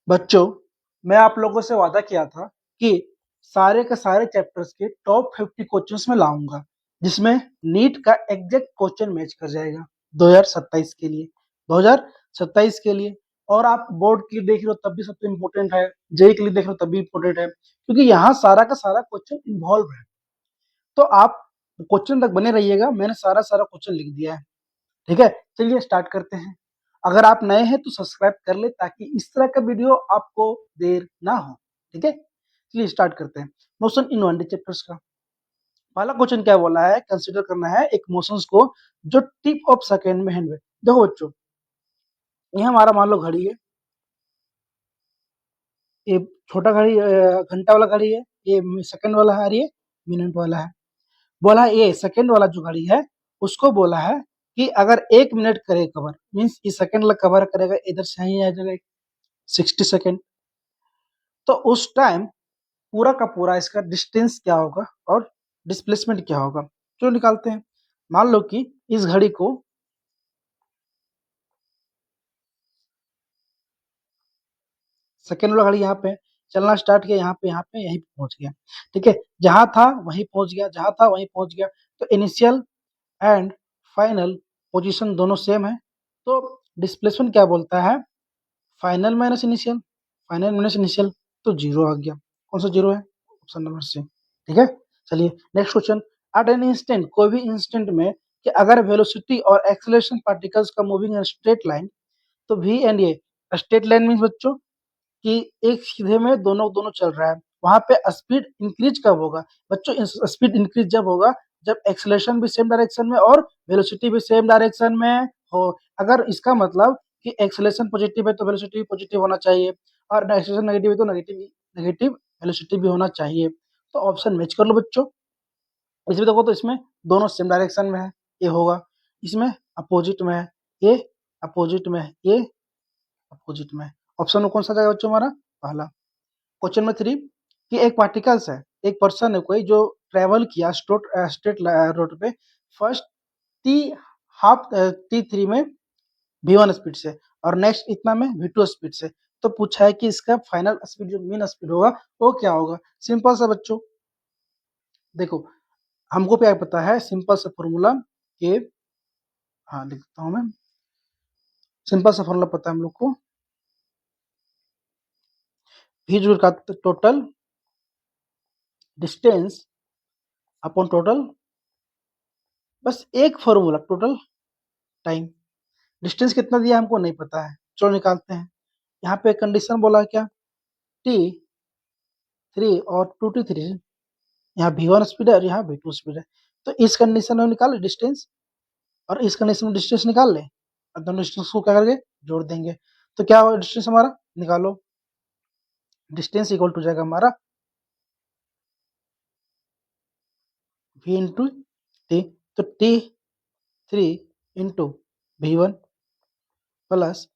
बच्चों, मैं आप लोगों से वादा किया था कि सारे के सारे चैप्टर्स के टॉप 50 क्वेश्चंस में लाऊंगा, जिसमें नीट का एग्जैक्ट क्वेश्चन मैच कर जाएगा 2027 के लिए। 2027 के लिए। और आप बोर्ड के लिए देख रहे हो तब भी सबसे इम्पोर्टेंट है, जेई के लिए देख रहे हो तब भी इम्पोर्टेंट है, क्योंकि यहाँ सारा का सारा क्वेश्चन इन्वॉल्व है। तो आप क्वेश्चन तक बने रहिएगा, मैंने सारा सारा क्वेश्चन लिख दिया है। ठीक है, चलिए स्टार्ट करते हैं। अगर आप नए हैं तो सब्सक्राइब कर ले, ताकि इस तरह का वीडियो आपको देर ना हो। ठीक है, चलिए स्टार्ट करते हैं। Motion in one D chapters का पहला क्वेश्चन क्या बोला है, कंसीडर करना है एक मोशंस को जो टिप ऑफ सेकेंड में हैंड में। देखो बच्चों, ये हमारा मान लो घड़ी है, ये छोटा घड़ी घंटा वाला घड़ी है, ये सेकंड वाला है और ये मिनट वाला है। बोला है ये सेकंड वाला जो घड़ी है उसको बोला है कि अगर 1 मिनट करे कवर, मीन्स ये सेकंड वाला कवर करेगा, इधर से ही आ जाएगा 60 सेकेंड। तो उस टाइम पूरा का पूरा इसका डिस्टेंस क्या होगा और डिस्प्लेसमेंट क्या होगा, जो निकालते हैं। मान लो कि इस घड़ी को सेकेंड वाला घड़ी यहाँ पे चलना स्टार्ट किया, यहाँ पे यहीं पहुंच गया। ठीक है, जहां था वहीं पहुंच गया, जहां था वहीं पहुंच गया। तो इनिशियल एंड फाइनल पोजीशन दोनों सेम है। तो डिस्प्लेसमेंट क्या बोलता है, final minus initial, final minus initial, तो जीरो आ गया। कौन सा जीरो है, ऑप्शन नंबर सी। ठीक है, चलिए next question. At an instant, कोई भी इंस्टेंट में कि अगर वेलोसिटी और एक्सेलरेशन पार्टिकल्स का मूविंग इन स्ट्रेट लाइन, तो v and a, straight line means बच्चों कि एक सीधे में दोनों दोनों चल रहा है, वहां पे स्पीड इंक्रीज कब होगा बच्चों, स्पीड इंक्रीज जब होगा जब एक्सेलरेशन भी सेम डायरेक्शन में और वेलोसिटी भी सेम डायरेक्शन में हो। अगर इसका मतलब कि एक्सेलरेशन पॉजिटिव है तो वेलोसिटी भी पॉजिटिव होना चाहिए, और एक्सेलरेशन नेगेटिव है तो नेगेटिव नेगेटिव वेलोसिटी भी होना चाहिए। तो ऑप्शन मैच कर लो बच्चों। इसमें देखो तो इसमें दोनों सेम डायरेक्शन में है, ये होगा। इसमें अपोजिट में है, ये अपोजिट में है, ये अपोजिट में है। ऑप्शन में कौन सा जाएगा बच्चों हमारा, पहला। क्वेश्चन नंबर 3 कि एक पार्टिकल्स है, एक पर्सन है कोई जो ट्रेवल किया स्ट्रेट रोड पे फर्स्ट टी हाफ T3 में V1 स्पीड से, और नेक्स्ट इतना में V2 स्पीड से। तो पूछा है कि इसका फाइनल स्पीड जो मीन स्पीड होगा वो क्या होगा। सिंपल सा बच्चों, देखो हमको क्या पता है, सिंपल सा फॉर्मूला कि, हाँ लिखता हूं मैं, सिंपल सा फॉर्मूला पता है हम लोग को, V जो का टोटल डिस्टेंस अपॉन टोटल, बस एक फॉर्मूला, टोटल टाइम। डिस्टेंस कितना दिया हमको नहीं पता है, चलो निकालते हैं। यहाँ पे कंडीशन बोला क्या, T3 और 2T3, यहाँ V1 स्पीड है और यहाँ V2 स्पीड है। तो इस कंडीशन में निकाल डिस्टेंस, और इस कंडीशन में डिस्टेंस निकाल ले, और दोनों डिस्टेंस को क्या करके जोड़ देंगे। तो क्या होगा डिस्टेंस हमारा, निकालो। डिस्टेंस इक्वल टू जाएगा हमारा V इंटू टी। तो T3 into V1 plus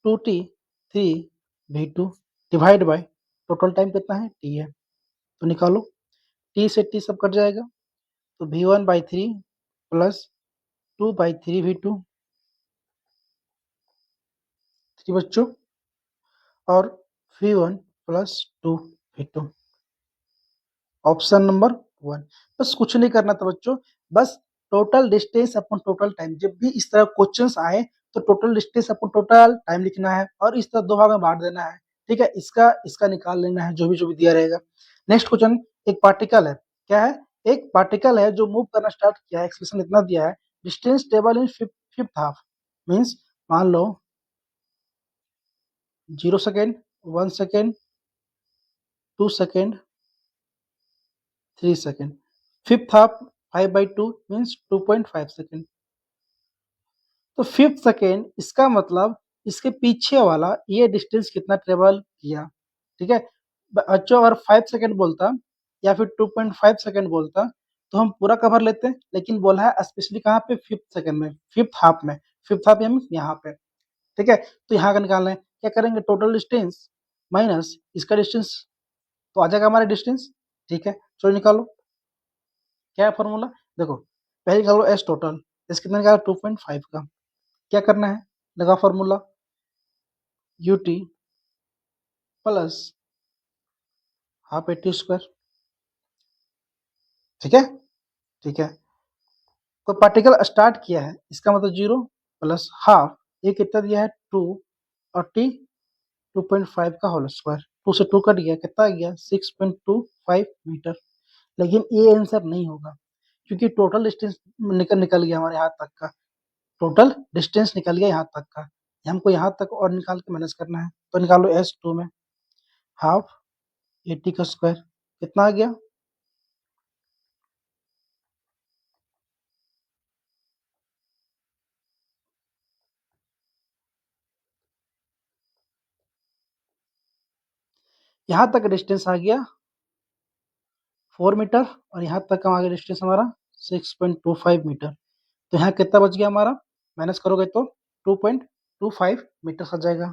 2T3 V2 divide by total time कितना है, T है। तो निकालो, T से T सब कट जाएगा, तो V1/3 प्लस 2/3 V2, 3 बच्चों, और V1 plus 2 V2, option number 1। बस कुछ नहीं करना था बच्चों, बस total distance upon total time, जब भी इस तरह क्वेश्चंस आए तो total distance upon total time लिखना है, और इस तरह दो भाग में बांट देना है। ठीक है, इसका इसका निकाल लेना है, जो भी दिया रहेगा। नेक्स्ट क्वेश्चन, एक पार्टिकल है, क्या है, एक पार्टिकल है जो मूव करना स्टार्ट किया है, एक्सप्रेशन इतना दिया है, distance table in fifth half, means मान लो 0 second, 1 second, 2 second, 3 second, fifth half 5/2 means 2.5 second. तो फिफ्थ सेकेंड इसका मतलब इसके पीछे वाला ये डिस्टेंस कितना ट्रेवल किया। ठीक है बच्चों, अगर 5 सेकेंड बोलता या फिर 2.5 सेकेंड बोलता तो हम पूरा कवर लेते, लेकिन बोला है स्पेशली कहाँ पे, फिफ्थ सेकेंड में, फिफ्थ हाफ में। फिफ्थ हाफ यानी यहाँ पे। ठीक है, तो यहाँ का निकालना है, क्या करेंगे, टोटल डिस्टेंस माइनस इसका डिस्टेंस, तो आ जाएगा हमारा डिस्टेंस। ठीक है, चलो निकालो, क्या है फॉर्मूला, देखो पहले निकालो एस टोटल, एस कितना निकाला 2.5 का, क्या करना है, लगा formula, UT plus half eighty square. ठीक है, ठीक है। कोई पार्टिकल स्टार्ट किया है, इसका मतलब 0 प्लस हाफ, ये कितना दिया है 2, और टी 2.5 का होल स्क्वायर। 2 से 2 कट गया, कितना आ गया 6.25 मीटर। लेकिन ये आंसर नहीं होगा, क्योंकि टोटल डिस्टेंस निकल निकल गया हमारे हाथ तक का, टोटल डिस्टेंस निकल गया यहाँ तक का। हमको यहाँ तक और निकाल के मैनेज करना है, तो निकालो S2 में हाफ 80 का स्क्वायर कितना आ गया, यहाँ तक डिस्टेंस आ गया 4 मीटर, और यहाँ तक का आ गया डिस्टेंस हमारा 6.25 मीटर। तो यहाँ कितना बच गया हमारा, माइनस करोगे तो 2.25 मीटर आ जाएगा।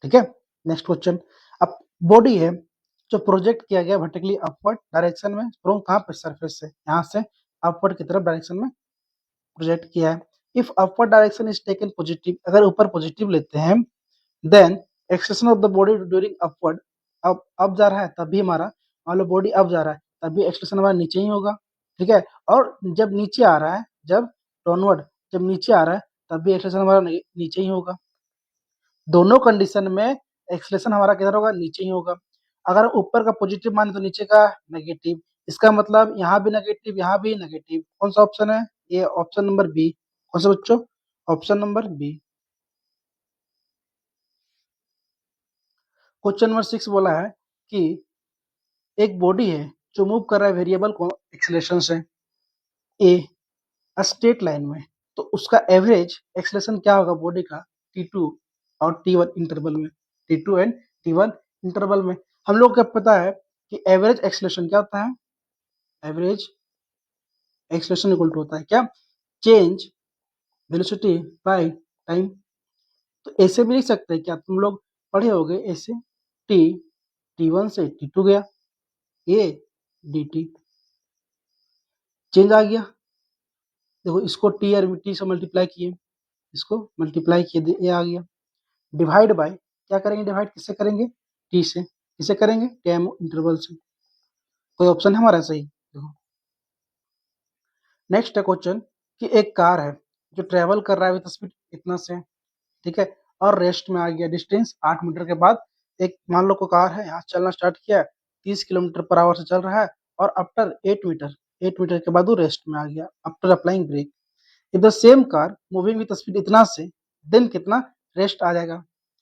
ठीक है, नेक्स्ट क्वेश्चन। अब बॉडी है जो प्रोजेक्ट किया गया वर्टिकली अपवर्ड डायरेक्शन में फ्रॉम कहाँ पे, सरफेस से, यहाँ से अपवर्ड की तरफ डायरेक्शन में प्रोजेक्ट किया है। If upward direction is taken positive, अगर ऊपर पॉजिटिव लेते हैं, then extension of the body during upward, अब जा रहा है तब भी हमारा, मान लो बॉडी अब जा रहा है तब भी एक्सटेंशन हमारा नीचे ही होगा। ठीक है, और जब नीचे आ रहा है, जब डाउनवर्ड, जब नीचे आ रहा है तब भी एक्सटेंशन हमारा नीचे ही होगा। दोनों कंडीशन में एक्सलेशन हमारा किधर होगा, नीचे ही होगा। अगर ऊपर का पॉजिटिव माने तो नीचे का नेगेटिव, इसका मतलब यहाँ भी नेगेटिव, यहाँ भी नेगेटिव। कौन सा ऑप्शन है, ये ऑप्शन नंबर बी। कौन सा बच्चों, option number B. Question number 6 बोला है कि एक बॉडी है जो मूव कर रहा है वेरिएबल एक्सेलरेशन से ए स्ट्रेट लाइन में, तो उसका एवरेज एक्सेलरेशन क्या होगा बॉडी का, T2 और T1 इंटरवल में, T2 एंड T1 इंटरवल में। हम लोग को पता है कि एवरेज एक्सेलरेशन क्या होता है, एवरेज एक्सेलरेशन इक्वल टू होता है क्या, चेंज वेलोसिटी बाय टाइम। तो ऐसे भी लिख सकते हैं क्या, तुम लोग पढ़े होगे ऐसे, टी T1 से T2 गया, ए dt, चेंज आ गया। देखो इसको टी और टी से मल्टीप्लाई किए, इसको मल्टीप्लाई किए, ये आ गया। डिवाइड बाय, क्या करेंगे, डिवाइड किससे करेंगे, टी से, किसे करेंगे, टाइम इंटरवल से। कोई ऑप्शन है हमारा सही, देखो। नेक्स्ट है क्वेश्चन कि एक कार है जो ट्रेवल कर रहा है विद स्पीड इतना से, ठीक है, और रेस्ट में आ गया, डिस्टेंस 8 मीटर के बाद, एक मान लो को कार है, यहाँ चलना स्टार्ट किया, 30 किलोमीटर पर आवर से चल रहा है, और आफ्टर 8 मीटर के बाद वो रेस्ट में आ गया, after applying brake. If the same car moving with speed इतना से, देन कितना रेस्ट आ जाएगा,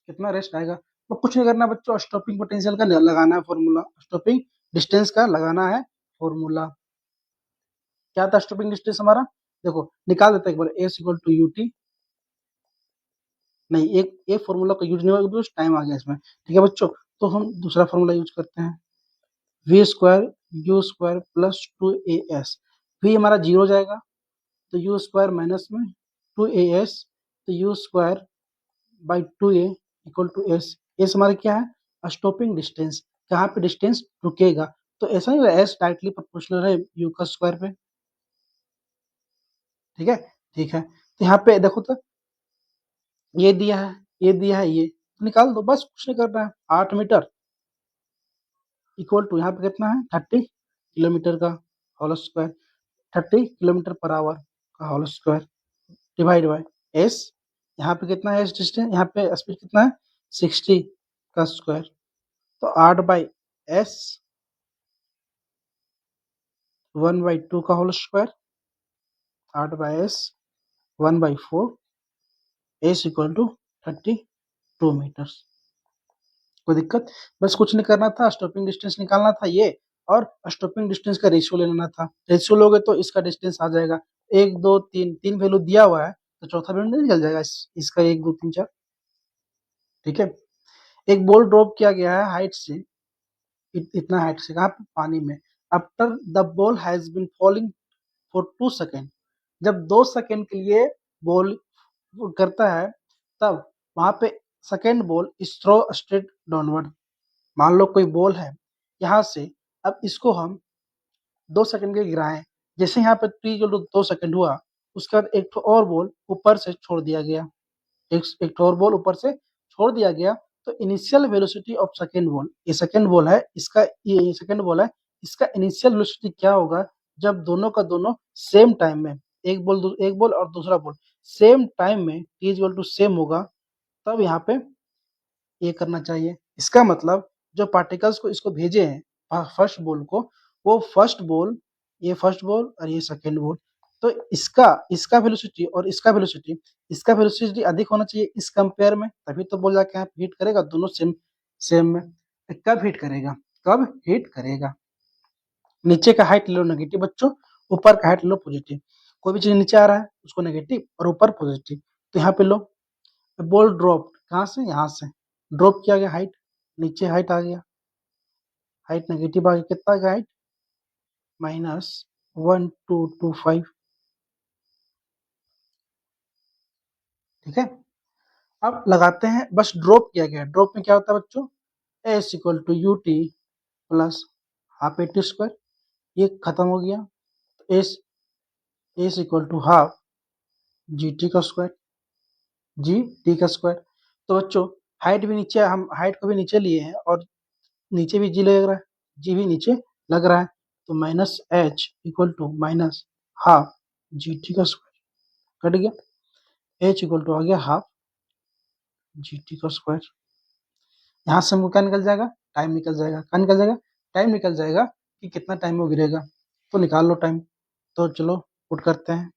कितना रेस्ट आएगा। तो कुछ नहीं करना बच्चों, स्टॉपिंग पोटेंशियल का लगाना है फॉर्मूला, स्टॉपिंग डिस्टेंस का लगाना है फॉर्मूला। क्या था स्टॉपिंग डिस्टेंस हमारा, देखो निकाल देते हैं एक बार, s equal to u t, नहीं एक फॉर्मूला का यूज नहीं होगा, टाइम आ गया इसमें। ठीक है बच्चों, तो हम दूसरा फॉर्मूला यूज करते हैं, v square u square plus 2as। V हमारा 0 जाएगा, तो यू स्क्वायर माइनस में 2as, तो u square by 2a equal to s. S हमारा क्या है, स्टॉपिंग डिस्टेंस, कहाँ पे डिस्टेंस रुकेगा। तो ऐसा नहीं, एस डायरेक्टली प्रोपोर्शनल है यू का स्क्वायर पे। ठीक है, ठीक है, तो यहाँ पे देखो तो ये दिया है, ये दिया है, ये तो निकाल दो, बस कुछ नहीं करना है। 8 मीटर इक्वल टू यहाँ पे कितना है 30 किलोमीटर का whole square, 30 kilometre per hour का whole square, divide by s, यहाँ पे कितना है डिस्टेंस, यहाँ पे स्पीड कितना है 60 का स्क्वायर, तो 8 बाई एस 1/2 का whole square, 8 by s 1/4, s equal to 32 metre. कोई दिक्कत, बस कुछ नहीं करना था, स्टॉपिंग डिस्टेंस निकालना था ये, और स्टॉपिंग डिस्टेंस का रेशियो लेना था। रेशियो लोगे तो इसका डिस्टेंस आ जाएगा 1 2 3, 3 वैल्यू दिया हुआ है, तो चौथा वैल्यू नहीं निकल जाएगा इसका 1 2 3 4। ठीक है, एक बॉल ड्रॉप किया गया है हाइट से, इतना हाइट से, कहाँ पे, पानी में। After the ball has been falling for 2 second, जब 2 सेकेंड के लिए बॉल करता है, तब वहां पे second ball is throw straight downward. मान लो कोई बॉल है यहाँ से, अब इसको हम 2 सेकंड के लिए गिराएं, जैसे यहाँ पे टी 2 सेकंड हुआ, उसके बाद एक और बॉल ऊपर से छोड़ दिया गया, एक और बॉल ऊपर से छोड़ दिया गया, तो initial velocity of second ball, ये सेकंड बॉल है, इसका ये सेकंड बॉल है, इसका इनिशियल वेलोसिटी क्या होगा जब दोनों का दोनों सेम टाइम में, एक बॉल और दूसरा बॉल सेम टाइम में t इक्वल टू सेम होगा, तब यहाँ पे ये करना चाहिए। इसका मतलब जो पार्टिकल्स को इसको भेजे हैं फर्स्ट बॉल को, वो फर्स्ट बॉल, ये फर्स्ट बॉल और ये सेकंड बॉल, तो इसका इसका वेलोसिटी और इसका वेलोसिटी अधिक होना चाहिए इस कंपेयर में, तभी तो बॉल जाके यहाँ हिट करेगा, दोनों सेम सेम में। कब हिट करेगा, कब हिट करेगा, नीचे का हाइट ले लो नेगेटिव बच्चों, ऊपर का हाइट ले लो पॉजिटिव। कोई भी चीज नीचे आ रहा है उसको नेगेटिव और ऊपर पॉजिटिव, तो यहाँ पे लो बॉल ड्रॉप कहाँ से, यहाँ से ड्रॉप किया गया हाइट, नीचे हाइट आ गया, हाइट नेगेटिव आ गया, कितना आ गया हाइट -1225, ठीक है। अब लगाते हैं, बस ड्रॉप किया गया, ड्रॉप में क्या होता है बच्चों, s equal to u t plus half a t square, ये खत्म हो गया, s s equal to half g t का स्क्वायर, जी टी का स्क्वायर। तो बच्चों हाइट भी नीचे, हम हाइट को भी नीचे लिए हैं और नीचे भी जी लग रहा है, जी भी नीचे लग रहा है, तो minus h equal to minus half g t का स्क्वायर, कट गया, एच इक्वल टू आ गया हाफ जी टी का स्क्वायर। यहाँ से हमको क्या निकल जाएगा, टाइम निकल जाएगा, क्या निकल जाएगा, टाइम निकल जाएगा कि कितना टाइम में वो गिरेगा, तो निकाल लो टाइम। तो चलो पुट करते हैं,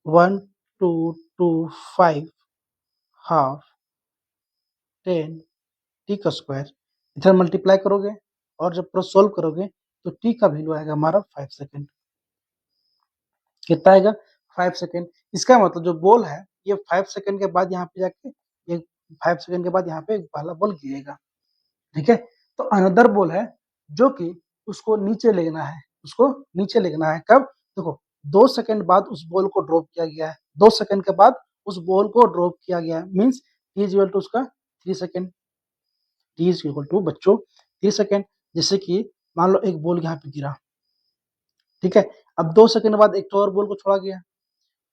1225 हाफ 10 टी का स्क्वायर, इधर मल्टीप्लाई करोगे और जब पूरा सोल्व करोगे तो टी का वैल्यू आएगा हमारा 5 सेकेंड, कितना आएगा 5 सेकेंड। इसका मतलब जो बॉल है ये 5 सेकेंड के बाद यहाँ पे जाके, ये 5 सेकेंड के बाद यहाँ पे पहला बॉल गिरेगा, ठीक है। तो अनदर बॉल है जो कि उसको नीचे लेना है, उसको नीचे लेना है, कब, देखो 2 सेकंड बाद उस बॉल को ड्रॉप किया गया है, 2 सेकंड के बाद उस बॉल को ड्रॉप किया गया है, means t is equal to उसका 3 second, t is equal to बच्चों 3 सेकंड। जैसे कि मान लो एक बॉल यहाँ पे गिरा, ठीक है, अब 2 सेकंड बाद एक और बॉल को छोड़ा गया,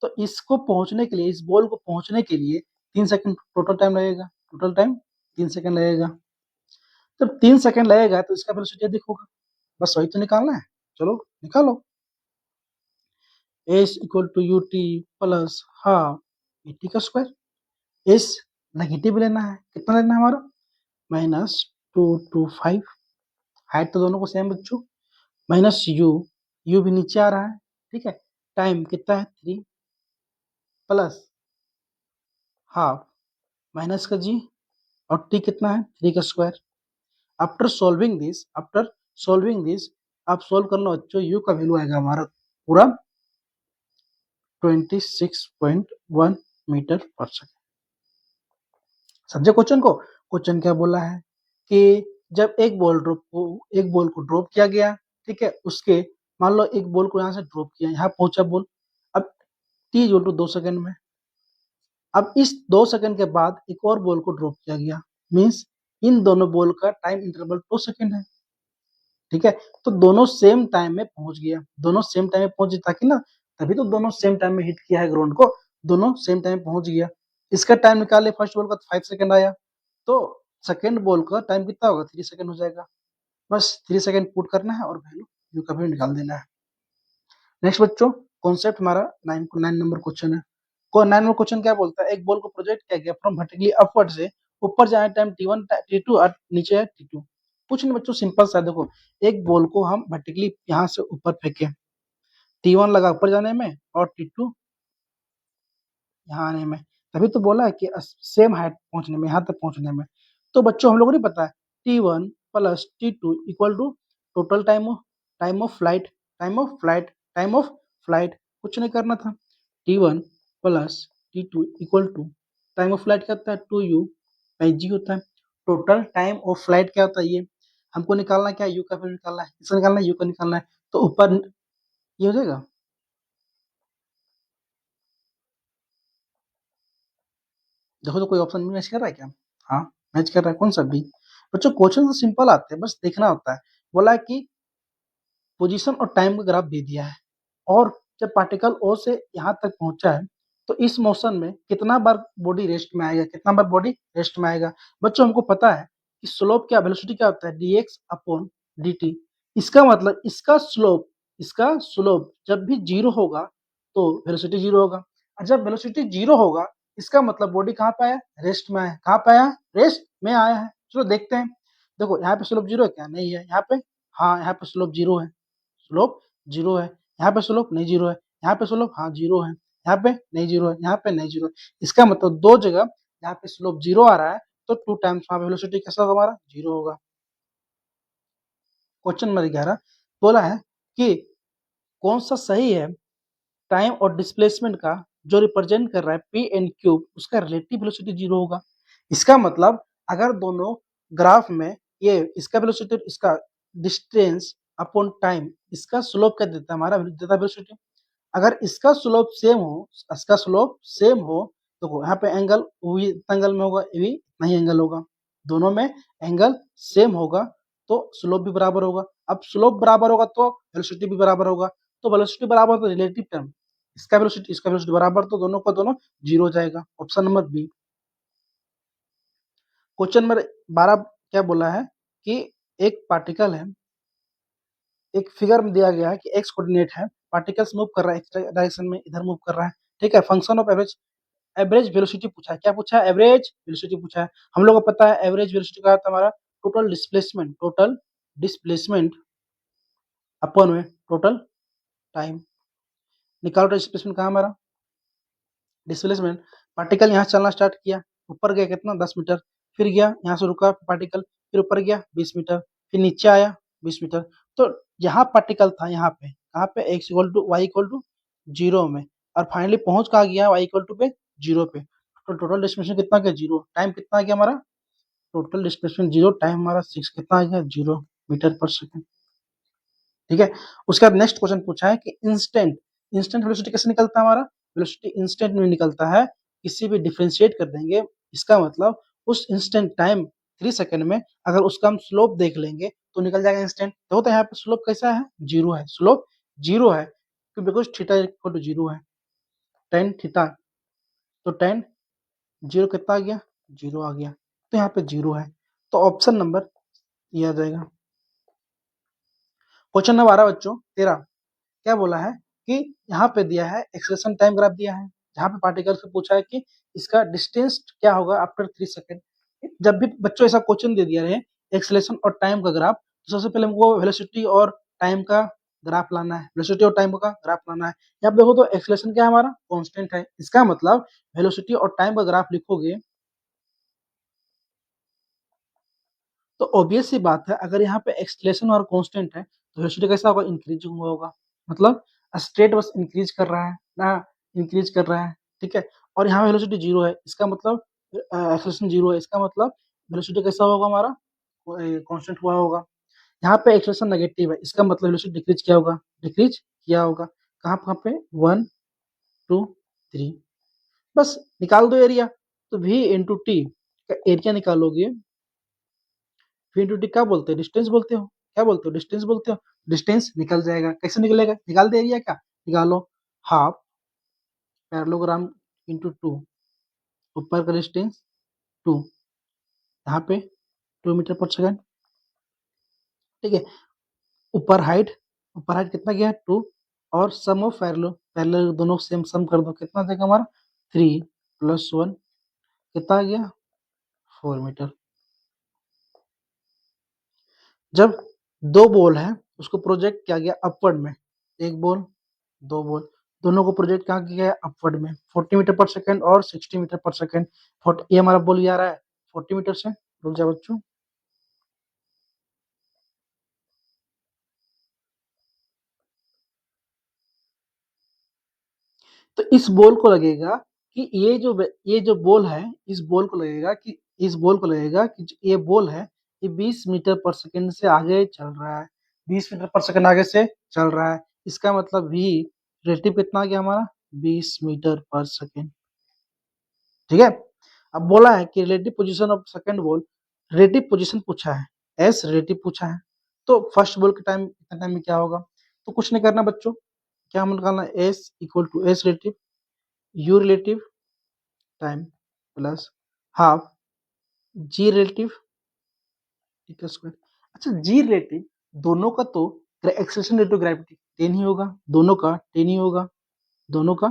तो इसको पहुंचने के लिए, इस बॉल को पहुंचने के लिए 3 सेकंड टोटल टाइम लगेगा, टोटल टाइम 3 सेकंड लगेगा। जब 3 सेकंड लगेगा तो इसका वेलोसिटी अधिक होगा, बस वही तो निकालना है, चलो निकालो, s equal to u t plus half a t का स्क्वायर, एस नेगेटिव लेना है, कितना लेना है हमारा -225, हाइट तो दोनों को सेम बच्चों, माइनस यू, यू भी नीचे आ रहा है, ठीक है, टाइम कितना है 3 प्लस हाफ माइनस का जी, और टी कितना है 3 का स्क्वायर। आफ्टर सॉल्विंग दिस आप सोल्व कर लो बच्चों, यू का वैल्यू आएगा हमारा पूरा 26.1 मीटर पर सेकेंड। समझे क्वेश्चन को, क्वेश्चन क्या बोला है कि जब एक बॉल को ड्रॉप किया गया, ठीक है, उसके मान लो एक बॉल को यहाँ से ड्रॉप किया, यहाँ पहुंचा बॉल, अब टी इक्वल टू 2 सेकंड में, अब इस 2 सेकंड के बाद एक और बॉल को ड्रॉप किया गया, मींस इन दोनों बॉल का टाइम इंटरवल 2 सेकंड है, ठीक है। तो दोनों सेम टाइम में पहुंच गया, दोनों सेम टाइम में पहुंच, ताकि ना, तभी तो दोनों सेम टाइम में हिट किया है ग्राउंड को, दोनों सेम टाइम पहुंच गया। इसका टाइम निकाले, फर्स्ट बॉल का 5 सेकंड आया, तो सेकंड बॉल का टाइम कितना होगा 3 सेकंड हो जाएगा, बस 3 सेकंड पुट करना है और वैल्यू यू का वैल्यू निकाल देना है। नेक्स्ट बच्चों कॉन्सेप्ट हमारा 9 नंबर क्वेश्चन है। को 9 नंबर क्वेश्चन क्या बोलता है, एक बॉल को प्रोजेक्ट किया गया फ्रॉम वर्टिकली अपवर्ड से, ऊपर जाने टाइम t1 t2 और नीचे है t2। कुछ नहीं बच्चों, सिंपल सा, देखो एक बॉल को हम वर्टिकली यहाँ से ऊपर फेंके, t1 लगा ऊपर जाने में और t2 यहाँ आने में, तभी तो बोला है कि सेम हाइट पहुंचने में, यहाँ तक पहुंचने में। तो बच्चों हम लोगों को नहीं पता है t1 plus t2 equal to total time of flight, कुछ नहीं करना था, t1 plus t2 equal to time of flight क्या होता है 2u बाई जी होता है, टोटल टाइम ऑफ फ्लाइट क्या होता है, ये हमको निकालना, क्या u का वैल्यू निकालना है, इसका निकालना है, u का निकालना है, तो ऊपर ये हो जाएगा। देखो तो कोई ऑप्शन भी मैच कर रहा है क्या, हाँ मैच कर रहा है, कौन सा भी। बच्चों क्वेश्चन तो सिंपल आते हैं, बस देखना होता है। बोला है कि पोजीशन और टाइम का ग्राफ दे दिया है, और जब पार्टिकल ओ से यहाँ तक पहुंचा है तो इस मोशन में कितना बार बॉडी रेस्ट में आएगा, कितना बार बॉडी रेस्ट में आएगा। बच्चों हमको पता है कि स्लोप क्या, वेलोसिटी क्या होता है, dx अपॉन dt। इसका मतलब इसका स्लोप जब भी जीरो होगा तो वेलोसिटी जीरो होगा, और जब वेलोसिटी जीरो होगा इसका मतलब बॉडी कहाँ पे आया, रेस्ट में आया। कहाँ पे आया, रेस्ट में आया है। चलो देखते हैं। देखो यहाँ पे स्लोप जीरो है क्या, नहीं है। यहाँ पे, हाँ यहाँ पे स्लोप जीरो है, स्लोप जीरो है। यहाँ पे स्लोप नहीं जीरो है, यहाँ पे स्लोप हाँ जीरो है, यहाँ पे नहीं जीरो है, यहाँ पे नहीं जीरो है। इसका मतलब दो जगह यहाँ पे स्लोप जीरो आ रहा है तो 2 टाइम्स वहां पे वेलोसिटी कैसा होगा, हमारा जीरो होगा। क्वेश्चन नंबर 11 बोला है कि कौन सा सही है, टाइम और डिस्प्लेसमेंट का जो रिप्रेजेंट कर रहा है पी एन क्यूब, उसका रिलेटिव वेलोसिटी जीरो होगा। इसका मतलब अगर दोनों ग्राफ में ये इसका वेलोसिटी, इसका डिस्टेंस अपॉन टाइम, इसका स्लोप क्या देता है, हमारा देता है वेलोसिटी। अगर इसका स्लोप सेम हो, इसका स्लोप सेम हो तो यहाँ पे एंगल भी एंगल में होगा, ये भी नहीं एंगल होगा, दोनों में एंगल सेम होगा तो स्लोप भी बराबर होगा। अब स्लोप बराबर होगा तो वेलोसिटी भी बराबर होगा, तो वेलोसिटी बराबर तो रिलेटिव टर्म, इसका वेलोसिटी बराबर तो दोनों का दोनों जीरो हो जाएगा। Option number B. Question number 12 क्या बोला है कि एक पार्टिकल है, एक फिगर में दिया गया है कि एक्स कोऑर्डिनेट है, पार्टिकल्स मूव कर रहा है एक्स डायरेक्शन में, इधर मूव कर रहा है, ठीक है। Function of average, average velocity पूछा है, क्या पूछा है, एवरेज वेलोसिटी पूछा है। हम लोग को पता है एवरेज वेलोसिटी का होता है हमारा टोटल डिस्प्लेसमेंट अपॉन में टोटल टाइम। निकालो डिस्प्लेसमेंट कहाँ हमारा, डिस्प्लेसमेंट, पार्टिकल यहाँ चलना स्टार्ट किया, ऊपर गया कितना 10 मीटर, फिर गया यहाँ से रुका पार्टिकल, फिर ऊपर गया 20 मीटर, फिर नीचे आया 20 मीटर। तो यहाँ पार्टिकल था यहाँ पे, कहाँ पे, x equal to y equal to zero में, और फाइनली पहुंच कहाँ गया, वाई इक्वल टू पे जीरो पे। तो टोटल डिस्प्लेसमेंट कितना गया, जीरो। टाइम कितना आ गया हमारा, टोटल डिस्प्लेसमेंट जीरो, टाइम हमारा 6 कितना आ गया, 0 मीटर पर सेकेंड, ठीक है। उसके बाद नेक्स्ट क्वेश्चन पूछा है कि इंस्टेंट, इंस्टेंट वेलोसिटी कैसे निकलता है हमारा, वेलोसिटी इंस्टेंट में निकलता है, किसी भी डिफरेंशिएट कर देंगे, इसका मतलब उस इंस्टेंट टाइम 3 सेकंड में अगर उसका हम स्लोप देख लेंगे तो निकल जाएगा इंस्टेंट। तो होता है यहाँ पे स्लोप कैसा है, जीरो है, स्लोप जीरो है, because theta equal to zero है, टेन थीटा, तो टेन जीरो कितना आ गया, जीरो आ गया, तो यहाँ पे जीरो है, तो ऑप्शन नंबर ये आ जाएगा। क्वेश्चन नंबर 12 बच्चों 13 क्या बोला है कि यहाँ पे दिया है एक्सेलरेशन टाइम ग्राफ दिया है, जहाँ पे पार्टिकल से पूछा है कि इसका डिस्टेंस क्या होगा आफ्टर 3 सेकंड। जब भी बच्चों ऐसा क्वेश्चन दे दिया रहे एक्सेलरेशन और टाइम का ग्राफ, तो सबसे पहले हमको वेलोसिटी और टाइम का ग्राफ लाना है, वेलोसिटी और टाइम का ग्राफ लाना है। यहाँ पे देखो तो एक्सेलरेशन क्या है हमारा, कांस्टेंट है, इसका मतलब वेलोसिटी और टाइम का ग्राफ लिखोगे तो ऑब्वियस सी बात है, अगर यहाँ पे एक्सेलरेशन और कांस्टेंट है तो वेलोसिटी कैसा होगा, इंक्रीजिंग हुआ होगा, मतलब स्ट्रेट बस इंक्रीज कर रहा है ना, इंक्रीज कर रहा है, ठीक है। और यहाँ वेलोसिटी जीरो है, इसका मतलब एक्सेलरेशन जीरो है, इसका मतलब वेलोसिटी कैसा होगा हमारा, कांस्टेंट हुआ होगा। यहाँ पे एक्सेलरेशन नेगेटिव है, इसका मतलब वेलोसिटी डिक्रीज किया होगा, डिक्रीज किया होगा। कहाँ कहाँ पे, 1 2 3, बस निकाल दो एरिया। तो v इंटू टी का एरिया निकालोगे, v इंटू टी क्या बोलते हैं, डिस्टेंस बोलते हो, क्या बोलते हो, डिस्टेंस बोलते हो, डिस्टेंस निकल जाएगा। कैसे निकलेगा, निकाल दे एरिया, क्या निकालो, हाफ पैरेललोग्राम इंटू टू, ऊपर का डिस्टेंस 2, यहाँ पे 2 मीटर पर सेकंड, ठीक है। ऊपर हाइट, ऊपर हाइट कितना गया 2, और सम ऑफ पैरेलल, पैरेलल दोनों सेम सम कर दो, कितना देगा हमारा 3 प्लस 1, कितना आ गया 4 मीटर। जब दो बॉल है उसको प्रोजेक्ट किया गया अपवर्ड में, एक बॉल दो बॉल, दोनों को प्रोजेक्ट कहाँ किया गया, अपवर्ड में, 40 मीटर पर सेकंड और 60 मीटर पर सेकंड। ये हमारा बॉल ये आ रहा है 40 मीटर से, रुक जाओ बच्चों, तो इस बॉल को लगेगा कि ये जो बॉल है, इस बॉल को लगेगा कि ये बॉल है, ये 20 मीटर पर सेकंड से आगे चल रहा है, 20 मीटर पर सेकंड आगे से चल रहा है। इसका मतलब v रिलेटिव कितना आ गया हमारा, 20 मीटर पर सेकंड, ठीक है। अब बोला है कि relative position of second ball, relative position पूछा है, एस रिलेटिव पूछा है, तो फर्स्ट बॉल के टाइम कितना टाइम में क्या होगा, तो कुछ नहीं करना बच्चों, क्या हम निकालना, s equal to s relative, u relative time plus half g relative t square. अच्छा, जी रिलेटिव दोनों का तो एक्सेलरेशन रेट ऑफ ग्रेविटी 10 ही होगा, दोनों का 10 ही होगा, दोनों का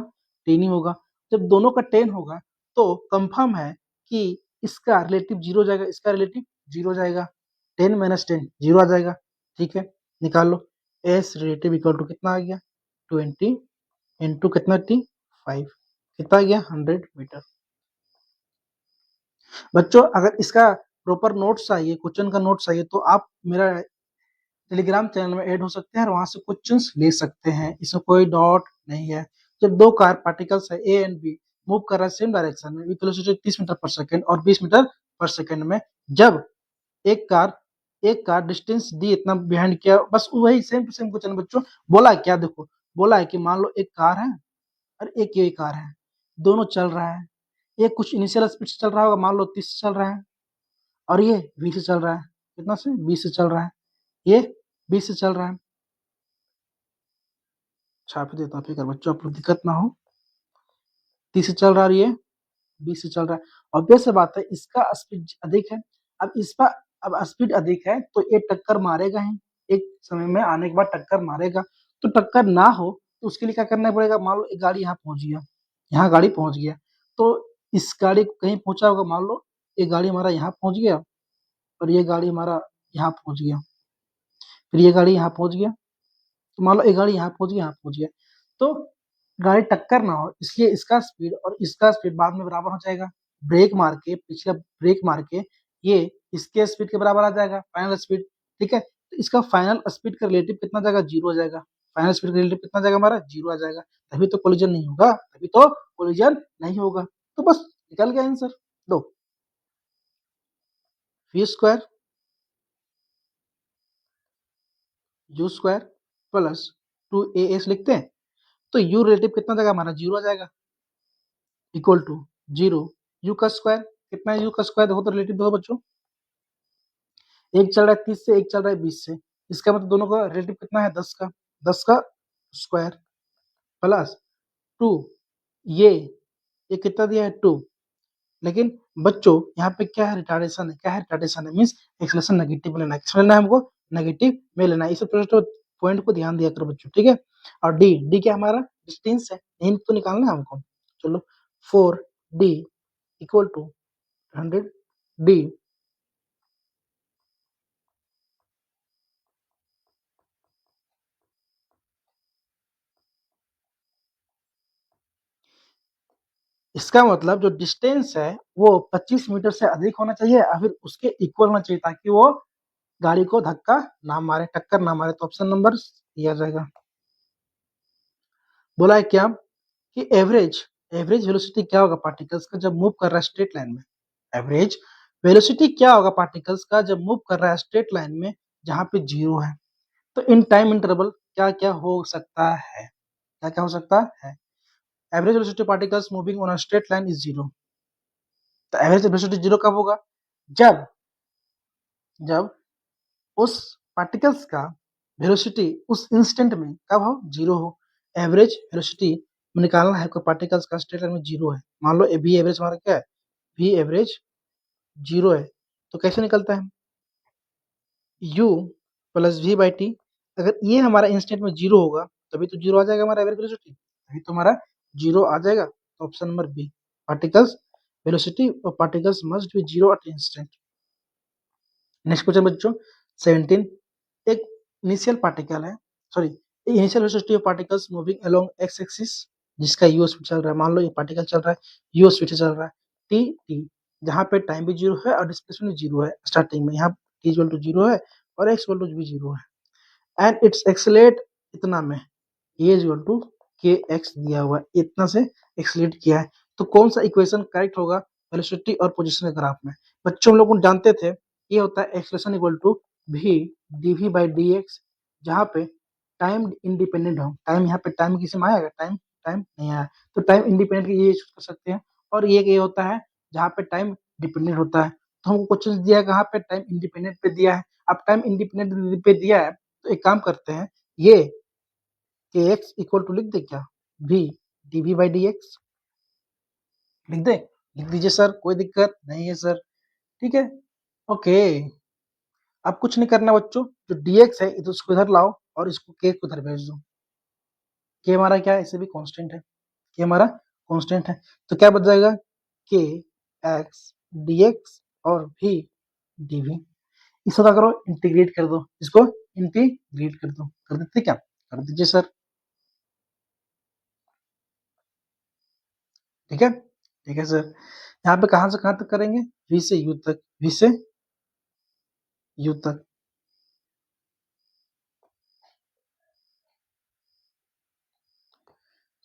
10 ही होगा। जब दोनों का 10 होगा तो कंफर्म है कि इसका रिलेटिव 0 हो जाएगा, इसका रिलेटिव 0 हो जाएगा। 10 माइनस 10 0 आ जाएगा। ठीक है, निकाल लो। एस रिलेटिव इक्वल टू कितना आ गया 20 इंटू कितना टी 5, कितना आ गया 100 मीटर। बच्चों अगर इसका प्रॉपर नोट्स चाहिए, क्वेश्चन का नोट्स चाहिए, तो आप मेरा टेलीग्राम चैनल में ऐड हो सकते हैं और वहां से क्वेश्चंस ले सकते हैं, इसमें कोई डाउट नहीं है। जब दो कार पार्टिकल्स है ए एंड बी मूव कर रहा है सेम डायरेक्शन में विद वेलोसिटी 30 मीटर पर सेकंड और 20 मीटर पर सेकंड में, जब एक कार डिस्टेंस डी इतना बिहाइंड किया, बस वही सेम टू सेम क्वेश्चन बच्चों। बोला है क्या, देखो बोला है कि मान लो एक कार है और एक ये कार है, दोनों चल रहा है, एक कुछ इनिशियल स्पीड से चल रहा होगा, मान लो 30 से चल रहा है, और ये 20 से चल रहा है, कितना से 20 से चल रहा है, ये 20 से चल रहा है। छाप देता हूँ फिकर बच्चों, आपको दिक्कत ना हो। 30 से चल रहा है और ये 20 से चल रहा है। ऑब्वियस सी बात है इसका स्पीड अधिक है। अब इसका अब स्पीड अधिक है तो ये टक्कर मारेगा ही, एक समय में आने के बाद टक्कर मारेगा। तो टक्कर ना हो तो उसके लिए क्या करना पड़ेगा, मान लो एक गाड़ी यहाँ पहुंच गया, यहाँ गाड़ी पहुंच गया, तो इस गाड़ी को कहीं पहुंचा होगा, मान लो एक गाड़ी हमारा यहाँ पहुंच गया और ये गाड़ी हमारा यहाँ पहुंच गया, फिर ये गाड़ी यहाँ पहुंच गया, तो मान लो एक गाड़ी यहाँ पहुंच गया, यहाँ पहुंच गया, तो गाड़ी टक्कर ना हो इसलिए इसका स्पीड और इसका स्पीड बाद में बराबर हो जाएगा। ब्रेक मार के, पिछला ब्रेक मार के ये इसके स्पीड के बराबर आ जाएगा, फाइनल स्पीड। ठीक है, तो इसका फाइनल स्पीड का रिलेटिव कितना जाएगा, 0 हो जाएगा। फाइनल स्पीड का रिलेटिव कितना जाएगा हमारा, 0 आ जाएगा। तभी तो कोलिजन नहीं होगा, तभी तो कोलिजन नहीं होगा। तो बस निकल गया आंसर। दो v square u square plus 2as लिखते हैं, तो u रिलेटिव कितना जाएगा हमारा, 0 आ जाएगा, इक्वल टू 0 u का स्क्वायर। कितना है u का स्क्वायर, देखो तो रिलेटिव दो बच्चों, एक चल रहा है 30 से, एक चल रहा है 20 से, इसका मतलब दोनों का रिलेटिव कितना है 10 का, 10 का स्क्वायर प्लस 2 ये कितना दिया है 2। लेकिन बच्चों यहाँ पे क्या है, रिटार्डेशन है। क्या है, रिटार्डेशन है, मीन्स एक्सलेशन नेगेटिव लेना है। किसमें लेना है हमको, नेगेटिव में लेना है। इस पॉइंट को ध्यान दिया करो बच्चों। ठीक है, और डी डी क्या हमारा डिस्टेंस है, यही तो निकालना है हमको। चलो 4d इक्वल टू 100d। इसका मतलब जो डिस्टेंस है वो 25 मीटर से अधिक होना चाहिए या फिर उसके इक्वल होना चाहिए, ताकि वो गाड़ी को धक्का ना मारे, टक्कर ना मारे। तो ऑप्शन नंबर दिया जाएगा। बोला है क्या कि एवरेज एवरेज वेलोसिटी क्या होगा पार्टिकल्स का जब मूव कर रहा है स्ट्रेट लाइन में। एवरेज वेलोसिटी क्या होगा पार्टिकल्स का जब मूव कर रहा है स्ट्रेट लाइन में जहां पे 0 है। तो इन टाइम इंटरवल क्या क्या हो सकता है, क्या क्या हो सकता है। Average velocity particles moving on a straight line is 0। तो एवरेज वेलोसिटी 0 कब होगा, जब जब उस पार्टिकल्स का वेलोसिटी उस इंस्टेंट में कब हो, 0 हो। एवरेज वेलोसिटी निकालना है, कोई पार्टिकल्स का स्ट्रेट लाइन में 0 है, मान लो वी एवरेज हमारा क्या है, वी एवरेज 0 है। तो कैसे निकलता है, u plus v by t. अगर ये हमारा इंस्टेंट में 0 होगा तभी तो 0 आ जाएगा हमारा एवरेज वेलोसिटी, तभी तो हमारा 0 आ जाएगा। तो option number b, particles velocity और particles must be 0 at instant. Next question बच्चों 17। एक इनिशियल पार्टिकल है, sorry, initial velocity of particles moving along x axis, जिसका यू स्पीड चल रहा है। मान लो ये पार्टिकल चल रहा है यू स्पीड से चल रहा है, टी टी, जहाँ पे टाइम भी 0 है और डिस्प्लेसमेंट भी 0 है स्टार्टिंग में, यहाँ टी इक्वल टू 0 है और एक्स इक्वल टू भी 0 है, एंड इट्स एक्सेलेरेट इतना में, ए इक्वल टू के एक्स दिया हुआ है, इतना से एक्सेलेरेट किया है। तो कौन सा इक्वेशन करेक्ट होगा वेलोसिटी और पोजीशन के ग्राफ में। बच्चों हम लोग जानते थे ये होता है acceleration equal to v d v by d x, जहाँ पे टाइम इंडिपेंडेंट हो। टाइम यहाँ पे टाइम किसी में आएगा, टाइम टाइम नहीं आया, तो टाइम इंडिपेंडेंट ये यूज कर सकते हैं। और ये होता है जहाँ पे टाइम डिपेंडेंट होता है। तो हमको क्वेश्चन दिया है कहाँ पे, टाइम इंडिपेंडेंट पे दिया है। अब टाइम इंडिपेंडेंट पे दिया है तो एक काम करते हैं, ये के एक्स इक्वल टू लिख दे क्या, v d v by d x, लिख दे? लिख दीजिए सर, कोई दिक्कत नहीं है सर, ठीक है? ओके, अब कुछ नहीं करना बच्चों, जो dx है तो उसको इधर लाओ और इसको k को इधर भेज दो। k हमारा क्या है? इसे भी कांस्टेंट है, k हमारा कांस्टेंट है, तो क्या बच जाएगा? k x dx और v dv। इसको क्या करो? इंटीग्रेट कर दो, इसको इंटीग्रेट कर दो, कर देते क्या? कर दीजिए सर, ठीक है? ठीक है सर, यहाँ पे कहाँ से कहाँ तक करेंगे? v से u तक, v से u तक।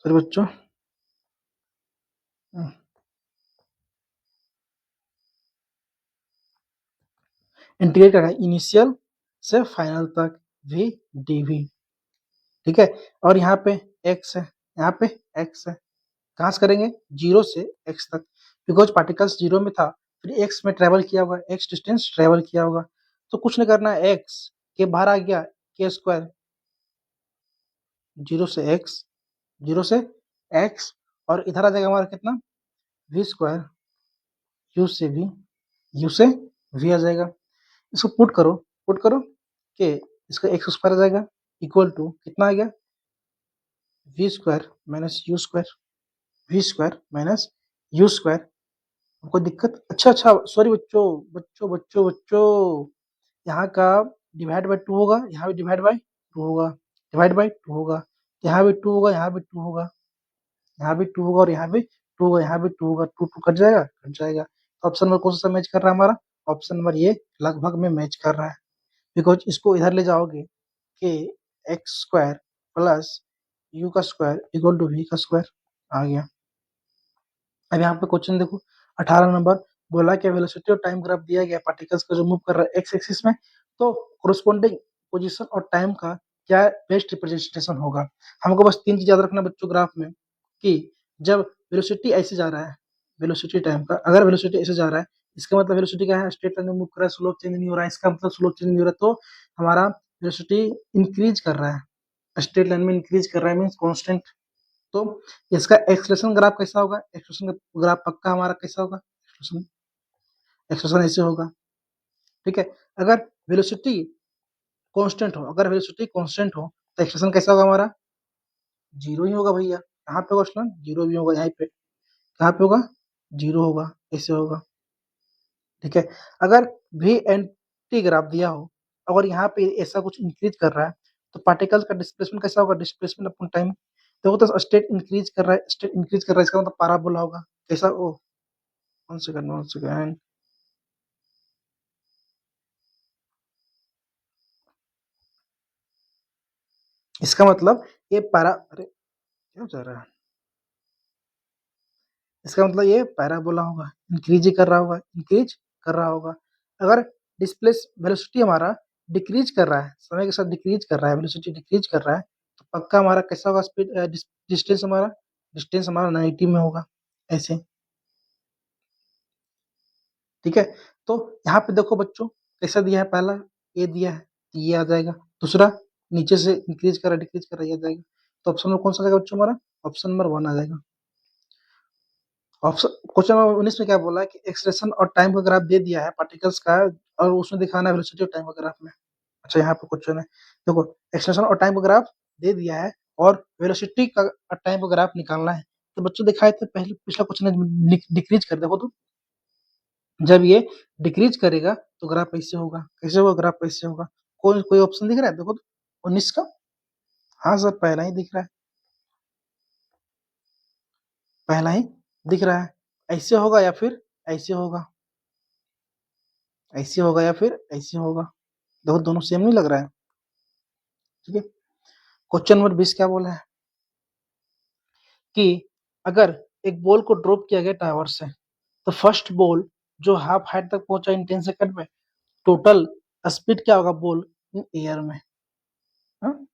सर बच्चों, इंटीग्रेट करना है इनिशियल से फाइनल तक, v dv, ठीक है? और यहाँ पे x है, यहाँ पे x है, कहाँ से करेंगे? 0 से x तक, बिकॉज पार्टिकल्स 0 में था, फिर x में ट्रेवल किया होगा, x डिस्टेंस ट्रेवल किया होगा, तो कुछ नहीं करना है, x के बाहर आ गया k स्क्वायर, 0 से x, 0 से x, और इधर आ जाएगा हमारा कितना? v स्क्वायर, u से v, u से v आ जाएगा। इसको पुट करो कि इसका एक्स स्क्वायर आ जाएगा इक्वल टू कितना आ गया? V square minus u square, v square minus u square. कोई दिक्कत? अच्छा सॉरी बच्चों, यहाँ का डिवाइड बाय टू होगा, यहाँ भी डिवाइड बाय टू होगा, डिवाइड बाय टू होगा, यहाँ भी टू होगा, यहाँ भी टू होगा, यहाँ भी टू होगा, और यहाँ भी टू होगा, यहाँ भी टू होगा, टू टू कट जाएगा, कट जाएगा। तो ऑप्शन नंबर कौन सा मैच कर रहा है हमारा? ऑप्शन नंबर ये लगभग में मैच कर रहा है, बिकॉज इसको इधर ले जाओगे कि एक्स स्क्वायर प्लस यू का स्क्वायर इक्वल टू वी का स्क्वायर आ गया। अब यहाँ पे क्वेश्चन देखो 18 नंबर, बोला कि वेलोसिटी और टाइम ग्राफ दिया गया पार्टिकल्स का जो मूव कर रहा है एक्स एक्सिस में, तो कोरोस्पोंडिंग पोजीशन और टाइम का क्या बेस्ट रिप्रेजेंटेशन होगा? हमको बस तीन चीज याद रखना बच्चों ग्राफ में, कि जब वेलोसिटी ऐसे जा रहा है, वेलोसिटी टाइम का, अगर वेलोसिटी ऐसे जा रहा है, इसका मतलब वेलोसिटी क्या है? स्ट्रेट लाइन में मूव कर रहा है, स्लोप चेंज नहीं हो रहा है, इसका मतलब स्लोप चेंज नहीं हो रहा है, तो हमारा वेलोसिटी इंक्रीज कर रहा है, स्ट्रेट लाइन में इंक्रीज कर रहा है, मीन्स कॉन्स्टेंट। तो इसका एक्सप्रेशन ग्राफ कैसा होगा? एक्सप्रेशन ग्राफ पक्का हमारा कैसा होगा? एक्सप्रेशन एक्सप्रेशन ऐसे होगा, ठीक है? अगर वेलोसिटी कांस्टेंट हो, अगर वेलोसिटी कांस्टेंट हो तो एक्सप्रेशन कैसा होगा हमारा? जीरो ही होगा भैया। कहाँ पे होगा एक्सप्रेशन? जीरो भी होगा, यहाँ पे कहाँ पे होगा? जीरो होगा, ऐसे होगा, ठीक है? अगर वी एन टी ग्राफ दिया हो, अगर यहाँ पे ऐसा कुछ इंक्रीज कर रहा है, तो पार्टिकल्स का डिस्प्लेसमेंट कैसा होगा? डिस्प्लेसमेंट अपॉन टाइम, देखो तो स्टेट इंक्रीज कर रहा है, स्टेट इंक्रीज कर रहा है, इसका मतलब पाराबोला होगा, कैसा? ओ, वन सेकंड, वन सेकंड, इसका मतलब ये अरे क्या हो रहा है? इसका मतलब ये पैराबोला होगा, इंक्रीज ही कर रहा होगा, इंक्रीज कर रहा होगा। अगर डिस्प्लेस वेलोसिटी हमारा डिक्रीज कर रहा है, समय के साथ डिक्रीज कर रहा है, वेलोसिटी डिक्रीज कर रहा है, तो पक्का हमारा कैसा होगा? स्पीड डिस्टेंस हमारा 90 में होगा, ऐसे, ठीक है? तो यहाँ पे देखो बच्चों कैसा दिया है, पहला ये दिया है, तो ये आ जाएगा, दूसरा नीचे से इंक्रीज कर रहा है, डिक्रीज कर रहा है, ये आ जाएगा, तो ऑप्शन नंबर कौन सा आ जाएगा बच्चों हमारा? ऑप्शन नंबर वन आ जाएगा। ऑप्शन क्वेश्चन नंबर 19 में क्या बोला है कि एक्सलेशन और टाइम का ग्राफ दे दिया है पार्टिकल्स का, और उसमें दिखाना है वेलोसिटी और टाइम का ग्राफ में। अच्छा, यहाँ पे क्वेश्चन है, देखो एक्सलेशन और टाइम का ग्राफ दे दिया है और वेलोसिटी का और टाइम का ग्राफ निकालना है, तो बच्चों दिखाए थे पहले, पिछला क्वेश्चन है डिक्रीज कर, देखो तो जब ये डिक्रीज करेगा तो ग्राफ ऐसे होगा, कैसे होगा? ग्राफ ऐसे होगा। कोई कोई ऑप्शन दिख रहा है? देखो तो 19 का, हाँ सर पहला ही दिख रहा है, पहला ही दिख रहा है, ऐसे होगा या फिर ऐसे होगा, ऐसे होगा या फिर ऐसे होगा, देखो दोनों सेम नहीं लग रहा है, ठीक है? क्वेश्चन नंबर 20 क्या बोला है कि अगर एक बॉल को ड्रॉप किया गया टावर से, तो फर्स्ट बॉल जो हाफ हाइट तक पहुंचा इन 10 सेकंड में, टोटल स्पीड क्या होगा बॉल इन एयर में? हाँ,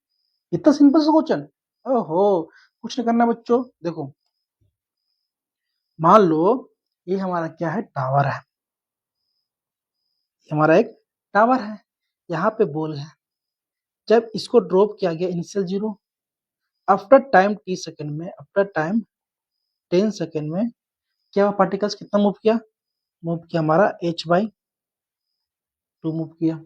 इतना सिंपल सा क्वेश्चन। ओहो, कुछ नहीं करना बच्चों, देखो मान लो ये हमारा क्या है? टावर है, ये हमारा एक टावर है, यहाँ पे बॉल है, जब इसको ड्रॉप किया गया initial zero, after time T second में, आफ्टर टाइम 10 सेकंड में क्या हुआ, पार्टिकल्स कितना मूव किया हमारा h/2 मूव किया।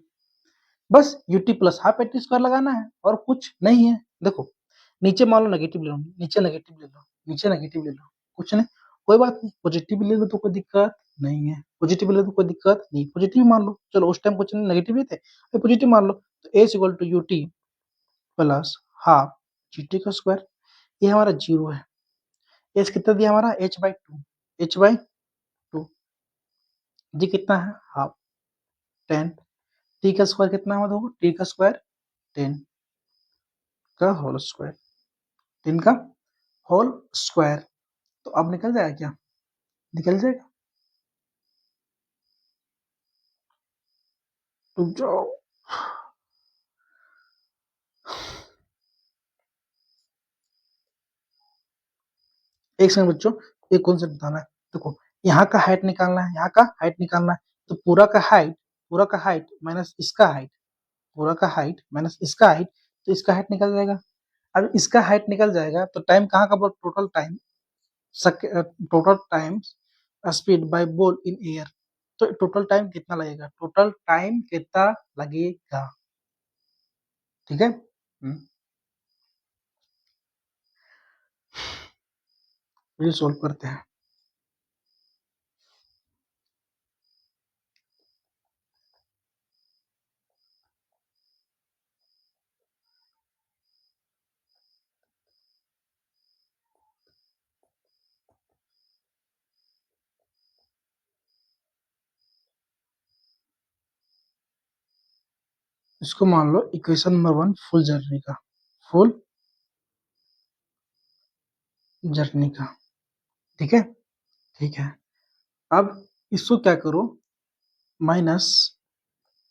बस ut plus half at square लगाना है और कुछ नहीं है। देखो नीचे मान लो नेगेटिव ले लो, नीचे नेगेटिव ले लो, नीचे नेगेटिव ले लो, कुछ नहीं, कोई बात नहीं, पॉजिटिव भी ले लो तो कोई दिक्कत नहीं है, पॉजिटिव ले लो तो कोई दिक्कत नहीं, पॉजिटिव मान लो, चलो उस टाइम कुछ नहीं, नेगेटिव ही थे, तो पॉजिटिव मान लो, तो h equal to ut plus half gt का स्क्वायर, ये हमारा जीरो है। h कितना दिया हमारा h/2, जी कितना है हाफ 10, t का स्क्वायर कितना है देखो, t का स्क्वायर 10 का होल स्क्वायर, 10 का होल स्क्वायर, तो अब निकल जाएगा क्या, निकल जाएगा, रुक जाओ, एक सेकंड बच्चों, एक कौन सा बताना है, देखो यहाँ का हाइट निकालना है, यहाँ का हाइट निकालना है, तो पूरा का हाइट माइनस इसका हाइट, पूरा का हाइट माइनस इसका हाइट, तो इसका हाइट निकल जाएगा। अब इसका हाइट निकल जाएगा तो टाइम कहाँ का, total time speed by ball in air, तो टोटल टाइम कितना लगेगा, टोटल टाइम कितना लगेगा, ठीक है। ये सोल्व करते हैं। इसको मान लो इक्वेशन नंबर 1 फुल जर्नी का, फुल जर्नी का, ठीक है, ठीक है। अब इसको क्या करो, माइनस